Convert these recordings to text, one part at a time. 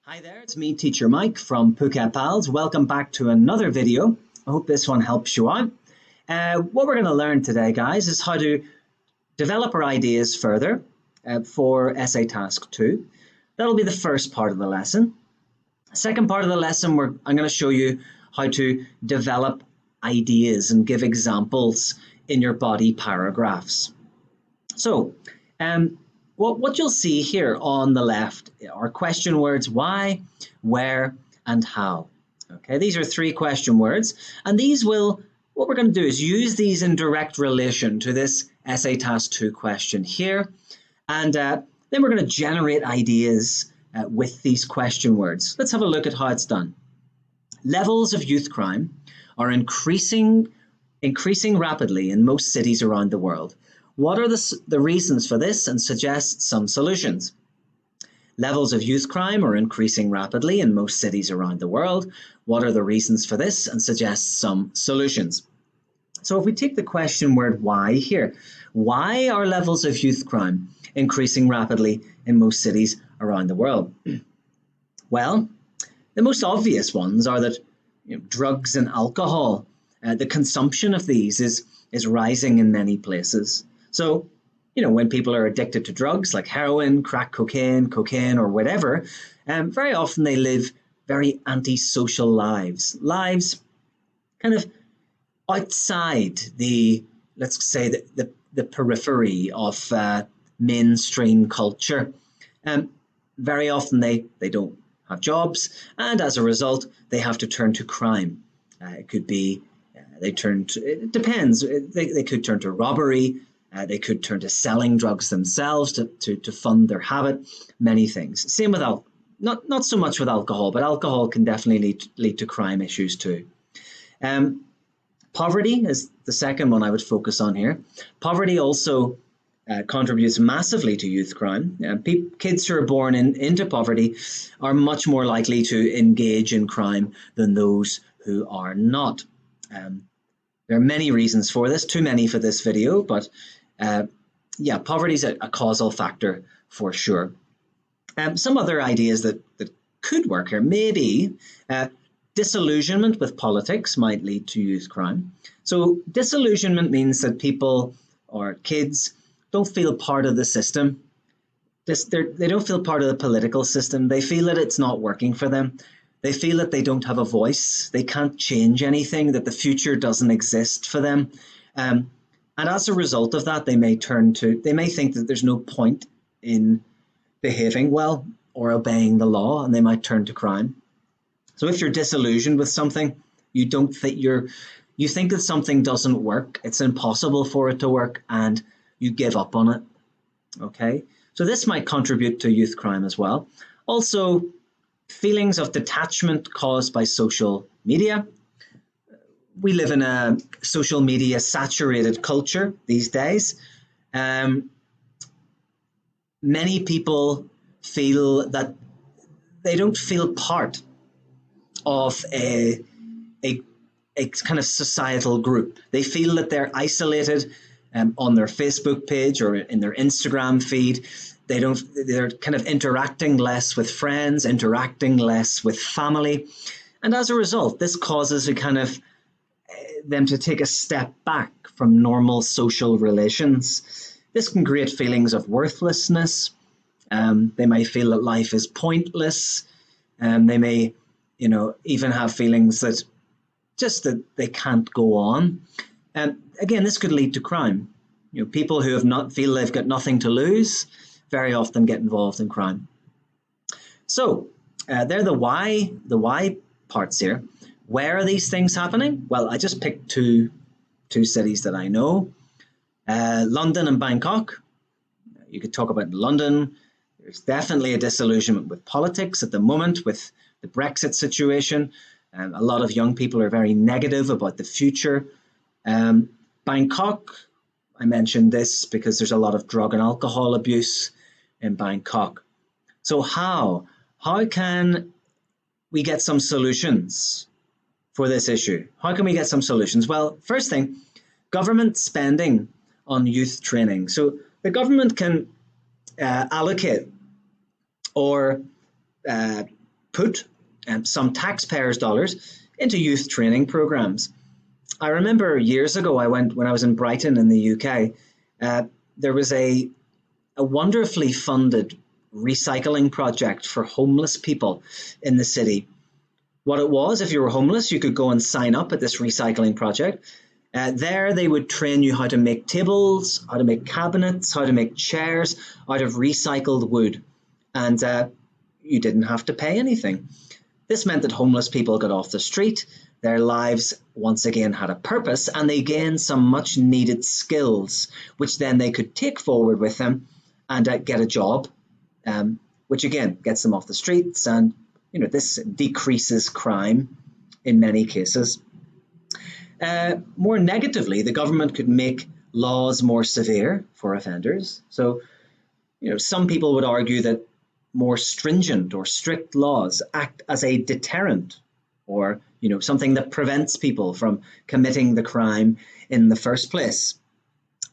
Hi there, it's me, Teacher Mike from Phuket Pals. Welcome back to another video. I hope this one helps you out. What we're going to learn today, guys, is how to develop our ideas further for Essay Task 2. That'll be the first part of the lesson. Second part of the lesson, I'm going to show you how to develop ideas and give examples in your body paragraphs. So, what you'll see here on the left are question words why, where, and how. Okay, these are 3 question words, and what we're going to do is use these in direct relation to this Essay Task 2 question here, and then we're going to generate ideas with these question words. Let's have a look at how it's done. Levels of youth crime are increasing rapidly in most cities around the world. What are the reasons for this, and suggest some solutions? Levels of youth crime are increasing rapidly in most cities around the world. What are the reasons for this, and suggest some solutions? So if we take the question word why here, why are levels of youth crime increasing rapidly in most cities around the world? Well, the most obvious ones are that drugs and alcohol, the consumption of these is rising in many places. So, when people are addicted to drugs like heroin, crack cocaine, or whatever, very often they live very antisocial lives kind of outside let's say, the periphery of mainstream culture. Very often they don't have jobs, and as a result, they have to turn to crime. It could be it depends. They could turn to robbery. They could turn to selling drugs themselves to fund their habit, many things. Same with not so much with alcohol, but alcohol can definitely lead to crime issues too. Poverty is the second one I would focus on here. Poverty also contributes massively to youth crime. Kids who are born into poverty are much more likely to engage in crime than those who are not. There are many reasons for this, too many for this video, but poverty is a causal factor for sure. Some other ideas that could work here, maybe disillusionment with politics might lead to youth crime. So disillusionment means that people or kids don't feel part of the system. They don't feel part of the political system. They feel that it's not working for them. They feel that they don't have a voice. They can't change anything, that the future doesn't exist for them. And as a result of that, they may think that there's no point in behaving well or obeying the law, and they might turn to crime. So if you're disillusioned with something, you think that something doesn't work, it's impossible for it to work, and you give up on it. Okay, so this might contribute to youth crime as well. Also, feelings of detachment caused by social media. We live in a social media saturated culture these days. Many people feel that they don't feel part of a kind of societal group. They feel that they're isolated on their Facebook page or in their Instagram feed. They're kind of interacting less with friends, interacting less with family. And as a result, this causes them to take a step back from normal social relations. This can create feelings of worthlessness. They may feel that life is pointless. They may, even have feelings that they can't go on. And again, this could lead to crime. People who feel they've got nothing to lose very often get involved in crime. So they're the why parts here. Where are these things happening? Well, I just picked two cities that I know, London and Bangkok. You could talk about London. There's definitely a disillusionment with politics at the moment with the Brexit situation. A lot of young people are very negative about the future. Bangkok, I mentioned this because there's a lot of drug and alcohol abuse in Bangkok. So how can we get some solutions for this issue? How can we get some solutions? Well, first thing, government spending on youth training. So the government can allocate or put some taxpayers' dollars into youth training programs. I remember years ago, when I was in Brighton in the UK, there was a wonderfully funded recycling project for homeless people in the city. What it was, if you were homeless, you could go and sign up at this recycling project. There they would train you how to make tables, how to make cabinets, how to make chairs out of recycled wood. And you didn't have to pay anything. This meant that homeless people got off the street, their lives once again had a purpose, and they gained some much needed skills, which then they could take forward with them and get a job, which again gets them off the streets. And this decreases crime in many cases. More negatively, the government could make laws more severe for offenders. So, some people would argue that more stringent or strict laws act as a deterrent, or something that prevents people from committing the crime in the first place.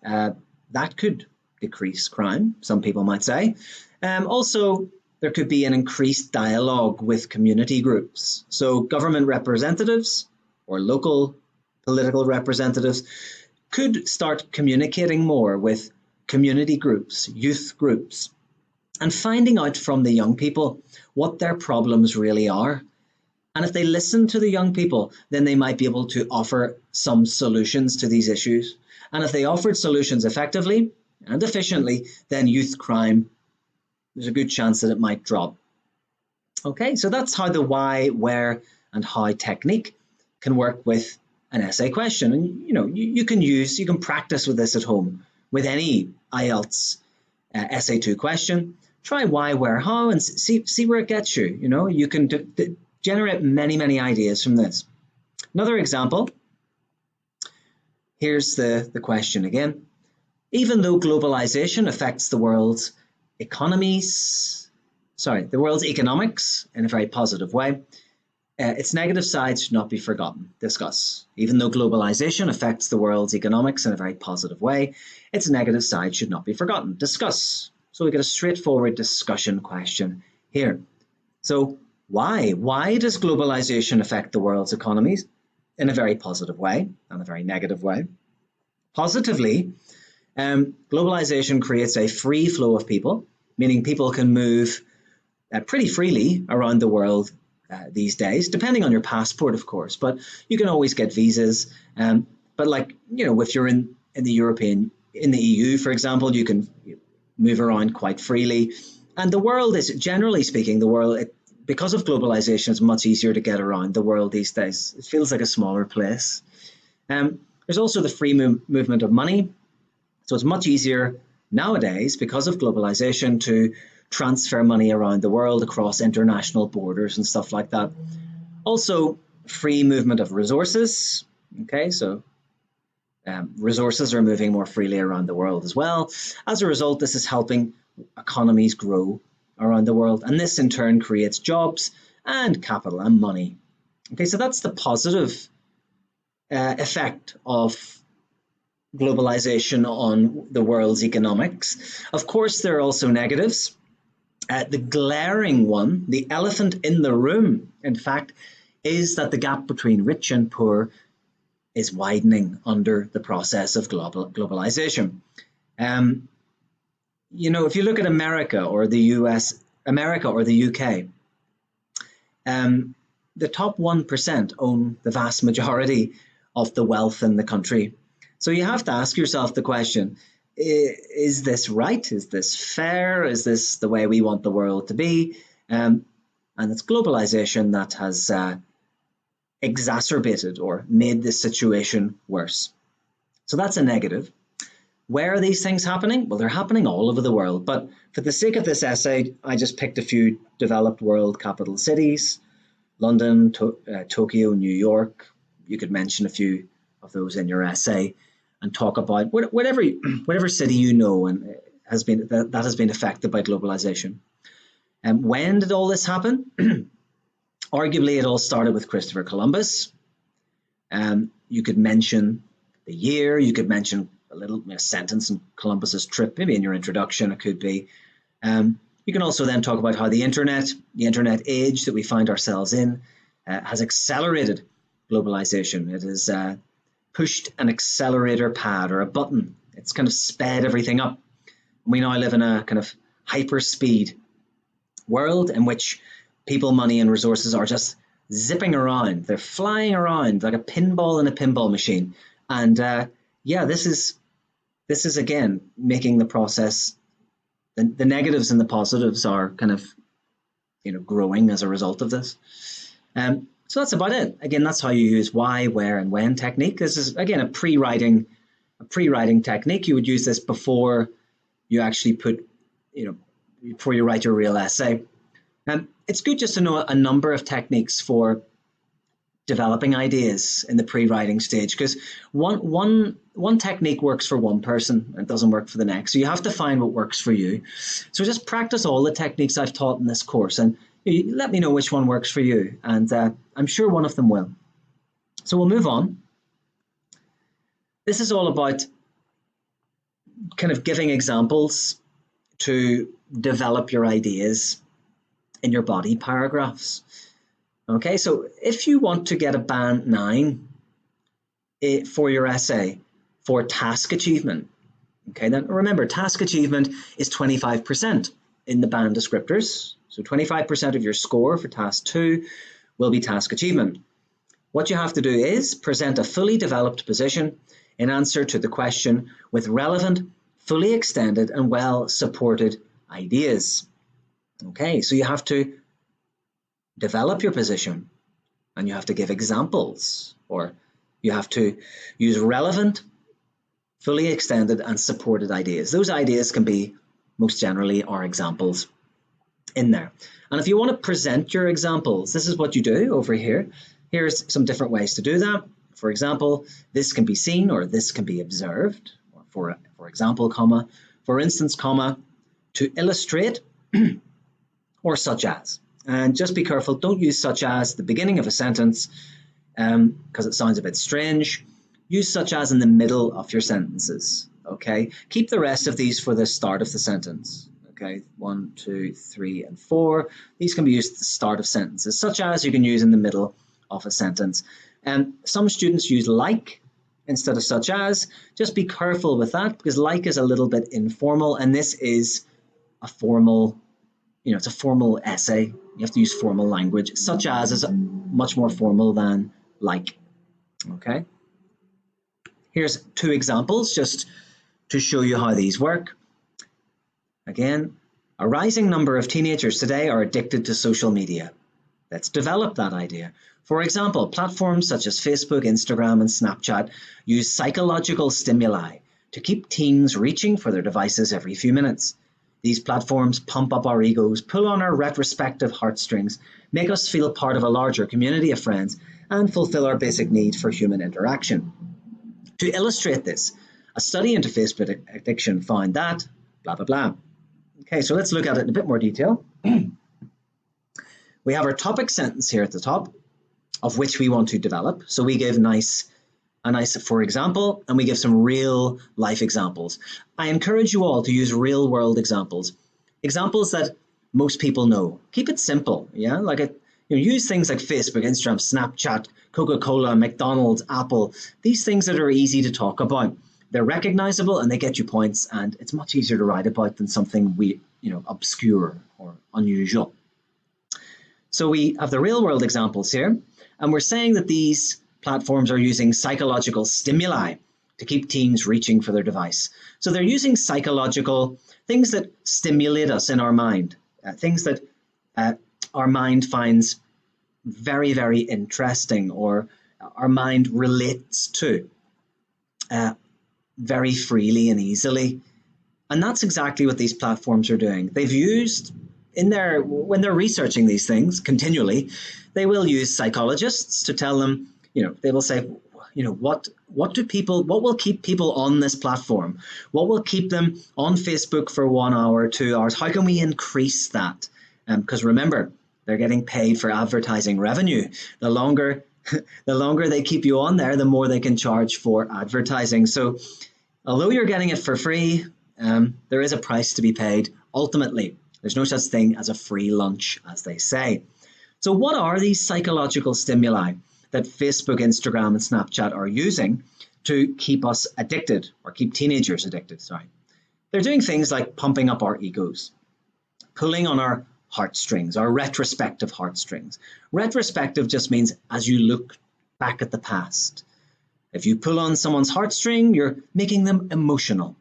That could decrease crime, some people might say. Also, there could be an increased dialogue with community groups. So government representatives or local political representatives could start communicating more with community groups, youth groups, and finding out from the young people what their problems really are. And if they listen to the young people, then they might be able to offer some solutions to these issues. And if they offered solutions effectively and efficiently, then youth crime, there's a good chance that it might drop. Okay, so that's how the why, where, and how technique can work with an essay question. And you can practice with this at home with any IELTS essay 2 question. Try why, where, how, and see where it gets you. You can generate many ideas from this. Another example. Here's the question again. Even though globalization affects the world's economics in a very positive way, its negative sides should not be forgotten. Discuss. Even though globalization affects the world's economics in a very positive way, its negative side should not be forgotten. Discuss. So we get a straightforward discussion question here. So why? Why does globalization affect the world's economies in a very positive way and a very negative way? Positively, globalization creates a free flow of people, meaning people can move pretty freely around the world these days, depending on your passport, of course, but you can always get visas. But if you're in the EU, for example, you can move around quite freely. And the world is, generally speaking, because of globalization, it's much easier to get around the world these days. It feels like a smaller place. There's also the free movement of money. So it's much easier nowadays, because of globalization, to transfer money around the world across international borders and stuff like that. Also, free movement of resources. Okay, so resources are moving more freely around the world as well. As a result, this is helping economies grow around the world, and this in turn creates jobs and capital and money. Okay, so that's the positive effect of globalization on the world's economics. Of course, there are also negatives. The glaring one, the elephant in the room, in fact, is that the gap between rich and poor is widening under the process of globalization. If you look at America or the UK, the top 1% own the vast majority of the wealth in the country. So you have to ask yourself the question, is this right? Is this fair? Is this the way we want the world to be? And it's globalization that has exacerbated or made this situation worse. So that's a negative. Where are these things happening? Well, they're happening all over the world. But for the sake of this essay, I just picked a few developed world capital cities: London, Tokyo, New York. You could mention a few of those in your essay and talk about whatever city you know and has been affected by globalization. And when did all this happen? Arguably, it all started with Christopher Columbus. You could mention the year. You could mention a sentence in Columbus's trip, maybe in your introduction. It could be. You can also then talk about how the internet age that we find ourselves in, has accelerated globalization. It has pushed an accelerator pad or a button. It's kind of sped everything up. We now live in a kind of hyper-speed world in which people, money, and resources are just zipping around. They're flying around like a pinball in a pinball machine. And yeah, this is again making the process. The negatives and the positives are kind of, growing as a result of this. So that's about it. Again, that's how you use why, where, and when technique. This is again a pre-writing technique. You would use this before you actually before you write your real essay. It's good just to know a number of techniques for developing ideas in the pre-writing stage, because one technique works for one person and it doesn't work for the next. So you have to find what works for you. So just practice all the techniques I've taught in this course and let me know which one works for you. And I'm sure one of them will. So we'll move on. This is all about kind of giving examples to develop your ideas in your body paragraphs. Okay, so if you want to get a band 9 for your essay for task achievement, okay, then remember task achievement is 25% in the band descriptors. So 25% of your score for task 2 will be task achievement. What you have to do is present a fully developed position in answer to the question with relevant, fully extended and well supported ideas. Okay, so you have to develop your position and you have to give examples, or you have to use relevant, fully extended and supported ideas. Those ideas can be most generally our examples in there. And if you want to present your examples, this is what you do over here. Here's some different ways to do that. For example, this can be seen or this can be observed, or for example, comma, for instance, comma, to illustrate, or such as. And just be careful, don't use such as at the beginning of a sentence because it sounds a bit strange. Use such as in the middle of your sentences, okay? Keep the rest of these for the start of the sentence, okay? 1, 2, 3, and 4. These can be used at the start of sentences. Such as you can use in the middle of a sentence. And some students use like instead of such as. Just be careful with that because like is a little bit informal and this is a formal, it's a formal essay. You have to use formal language. Such as is much more formal than like, okay? Here's 2 examples just to show you how these work. Again, a rising number of teenagers today are addicted to social media. Let's develop that idea. For example, platforms such as Facebook, Instagram, and Snapchat use psychological stimuli to keep teens reaching for their devices every few minutes. These platforms pump up our egos, pull on our retrospective heartstrings, make us feel part of a larger community of friends, and fulfill our basic need for human interaction. To illustrate this, a study into Facebook addiction found that blah, blah, blah. Okay, so let's look at it in a bit more detail. We have our topic sentence here at the top, of which we want to develop. So we give a nice for example, and we give some real life examples. I encourage you all to use real world examples that most people know. Keep it simple, yeah? Use things like Facebook, Instagram, Snapchat, Coca-Cola, McDonald's, Apple. These things that are easy to talk about. They're recognizable and they get you points, and it's much easier to write about than something obscure or unusual. So we have the real world examples here, and we're saying that these platforms are using psychological stimuli to keep teens reaching for their device. So they're using psychological things that stimulate us in our mind, things that our mind finds very, very interesting or our mind relates to very freely and easily. And that's exactly what these platforms are doing. They've used when they're researching these things continually, they will use psychologists to tell them, they will say, what will keep people on this platform? What will keep them on Facebook for 1 hour, 2 hours? How can we increase that? Because remember, they're getting paid for advertising revenue. The longer they keep you on there, the more they can charge for advertising. So although you're getting it for free, there is a price to be paid ultimately. There's no such thing as a free lunch, as they say. So what are these psychological stimuli that Facebook, Instagram, and Snapchat are using to keep us addicted, or keep teenagers addicted? Sorry. They're doing things like pumping up our egos, pulling on our heartstrings, our retrospective heartstrings. Retrospective just means as you look back at the past. If you pull on someone's heartstring, you're making them emotional.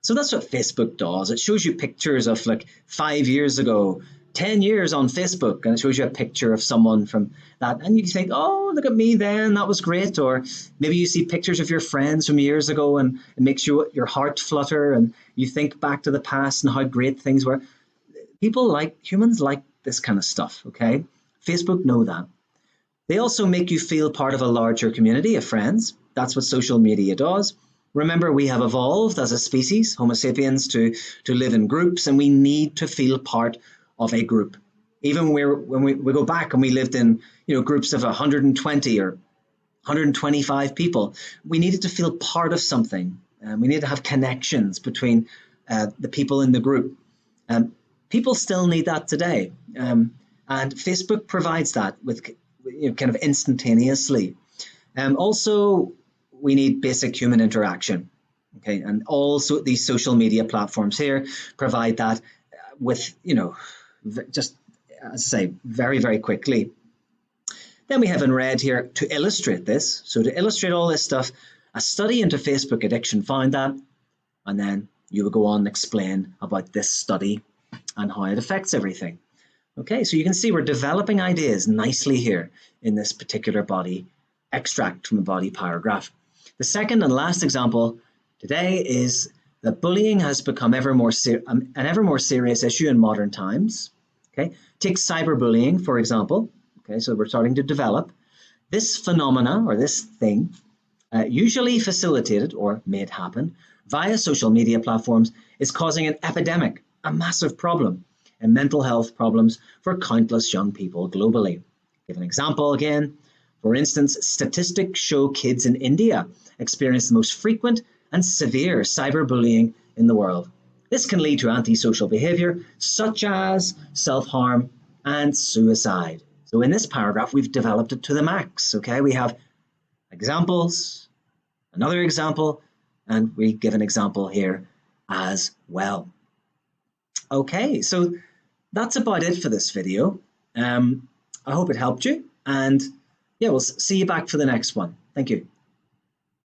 So that's what Facebook does. It shows you pictures of like 5 years ago, 10 years on Facebook, and it shows you a picture of someone from that. And you think, oh, look at me then, that was great. Or maybe you see pictures of your friends from years ago and it makes your heart flutter and you think back to the past and how great things were. Humans like this kind of stuff, okay? Facebook know that. They also make you feel part of a larger community of friends. That's what social media does. Remember, we have evolved as a species, Homo sapiens, to live in groups, and we need to feel part of a group. Even when we go back and we lived in groups of 120 or 125 people, we needed to feel part of something. We needed to have connections between the people in the group. People still need that today. And Facebook provides that with kind of instantaneously. Also, we need basic human interaction. Okay, and also these social media platforms here provide that with, just as I say, very, very quickly. Then we have in red here to illustrate this. So to illustrate all this stuff, a study into Facebook addiction found that, and then you will go on and explain about this study and how it affects everything. Okay, so you can see we're developing ideas nicely here in this particular body extract from a body paragraph. The second and last example today is that bullying has become an ever more serious issue in modern times. Okay, take cyberbullying, for example. Okay, so we're starting to develop this phenomena or this thing, usually facilitated or made happen via social media platforms, is causing an epidemic, a massive problem, and mental health problems for countless young people globally. Give an example again. For instance, statistics show kids in India experience the most frequent and severe cyberbullying in the world. This can lead to antisocial behavior such as self-harm and suicide. So in this paragraph, we've developed it to the max. Okay, we have examples, another example, and we give an example here as well. Okay, so that's about it for this video. I hope it helped you, and yeah, we'll see you back for the next one. Thank you.